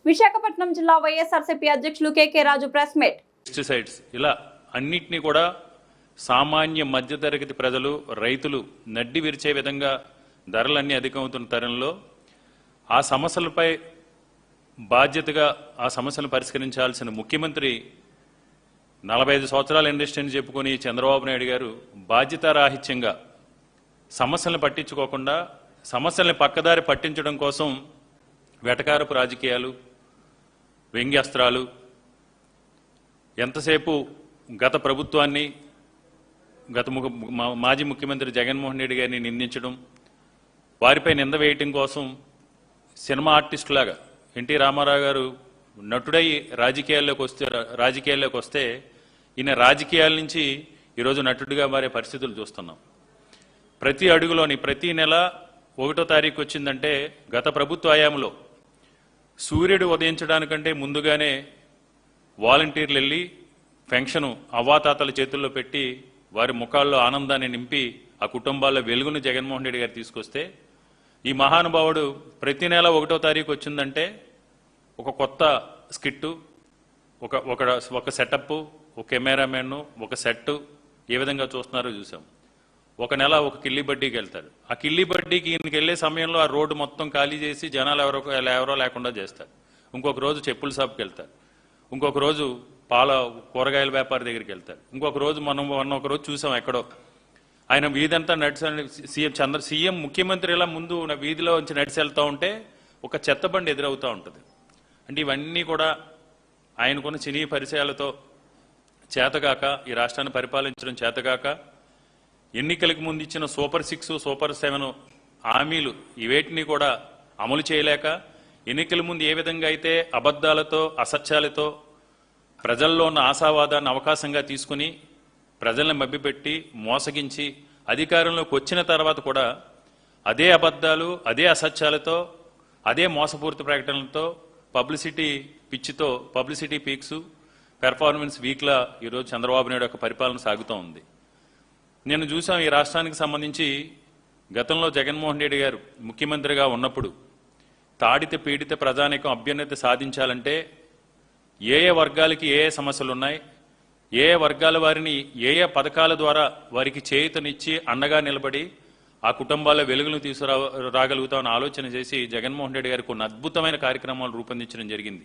విశాఖపట్నం జిల్లా వైఎస్ఆర్సీపీ అధ్యక్షులు కేకే రాజు press meet. Pesticides ఇలా అన్నిటినీ కూడా సామాన్య మధ్యతరగతి ప్రజలు రైతులు నడ్డి విరిచే విధంగా ధరలన్నీ అధికమవుతున్న తరుణంలో ఆ సమస్యలపై బాధ్యతగా ఆ సమస్యలను పరిష్కరించాల్సిన ముఖ్యమంత్రి 45 సంవత్సరాల ఇండస్ట్రీని చెప్పుకొని చంద్రబాబు నాయుడు గారు బాధ్యతారాహిత్యంగా సమస్యలను పట్టించుకోకుండా సమస్యల్ని పక్కదారి పట్టించడం కోసం వెటకారపు రాజకీయాలు, వ్యంగ్యాస్త్రాలు, ఎంతసేపు గత ప్రభుత్వాన్ని మాజీ ముఖ్యమంత్రి జగన్మోహన్ రెడ్డి గారిని నిందించడం, వారిపై నింద వేయటం కోసం సినిమా ఆర్టిస్టులాగా ఎన్టీ రామారావు గారు నటుడై రాజకీయాల్లోకి వస్తే ఈయన రాజకీయాల నుంచి ఈరోజు నటుడిగా మారే పరిస్థితులు చూస్తున్నాం. ప్రతి అడుగులోని ప్రతి నెల 1వ తారీఖు వచ్చిందంటే గత ప్రభుత్వ హయాంలో సూర్యుడు ఉదయించడానికంటే ముందుగానే వాలంటీర్లు వెళ్ళి పెన్షను అవ్వాతాతల చేతుల్లో పెట్టి వారి ముఖాల్లో ఆనందాన్ని నింపి ఆ కుటుంబాల్లో వెలుగును జగన్మోహన్ రెడ్డి గారు తీసుకొస్తే ఈ మహానుభావుడు ప్రతి నెల 1వ తారీఖు వచ్చిందంటే ఒక కొత్త స్కిట్టు, ఒక సెటప్, ఒక కెమెరామెన్, ఒక సెట్ ఏ విధంగా చూస్తున్నారో చూసాం. ఒక నెల ఒక కిల్లి బడ్డీకి వెళ్తారు. ఆ కిల్లి బడ్డీకి ఈయనకి వెళ్ళే సమయంలో ఆ రోడ్డు మొత్తం ఖాళీ చేసి జనాలు ఎవరో లేకుండా చేస్తారు. ఇంకొక రోజు చెప్పుల షాప్కి వెళ్తారు. ఇంకొక రోజు కూరగాయల వ్యాపారి దగ్గరికి వెళ్తారు. ఇంకొక రోజు మనం ఒక రోజు చూసాం ఎక్కడో ఆయన వీధంతా సీఎం ముఖ్యమంత్రి ఇలా ముందు వీధిలో నుంచి నడిచి వెళ్తూ ఉంటే ఒక చెత్తబండి ఎదురవుతూ ఉంటుంది. అంటే ఇవన్నీ కూడా ఆయనకున్న సినీ పరిచయాలతో చేతగాక, ఈ రాష్ట్రాన్ని పరిపాలించడం చేతగాక, ఎన్నికలకు ముందు ఇచ్చిన సూపర్ 6, సూపర్ 7 హామీలు ఇవేటిని కూడా అమలు చేయలేక, ఎన్నికల ముందు ఏ విధంగా అయితే అబద్ధాలతో, అసత్యాలతో ప్రజల్లో ఉన్న ఆశావాదాన్ని అవకాశంగా తీసుకుని ప్రజల్ని మభ్యపెట్టి మోసగించి అధికారంలోకి వచ్చిన తర్వాత కూడా అదే అబద్ధాలు, అదే అసత్యాలతో, అదే మోసపూరిత ప్రకటనలతో, పబ్లిసిటీ పిచ్చితో, పబ్లిసిటీ పీక్స్, పెర్ఫార్మెన్స్ వీక్లా ఈరోజు చంద్రబాబు నాయుడు యొక్క పరిపాలన సాగుతూ ఉంది. నేను చూసాం ఈ రాష్ట్రానికి సంబంధించి గతంలో జగన్మోహన్ రెడ్డి గారు ముఖ్యమంత్రిగా ఉన్నప్పుడు తాడిత పీడిత ప్రజానీకం అభ్యున్నతి సాధించాలంటే ఏ వర్గాలకి ఏ సమస్యలు ఉన్నాయి, ఏ వర్గాల వారిని ఏ పథకాల ద్వారా వారికి చేయూతనిచ్చి అండగా నిలబడి ఆ కుటుంబాల వెలుగును తీసుకురాగలుగుతామని ఆలోచన చేసి జగన్మోహన్ రెడ్డి గారు కొన్ని అద్భుతమైన కార్యక్రమాలు రూపొందించడం జరిగింది.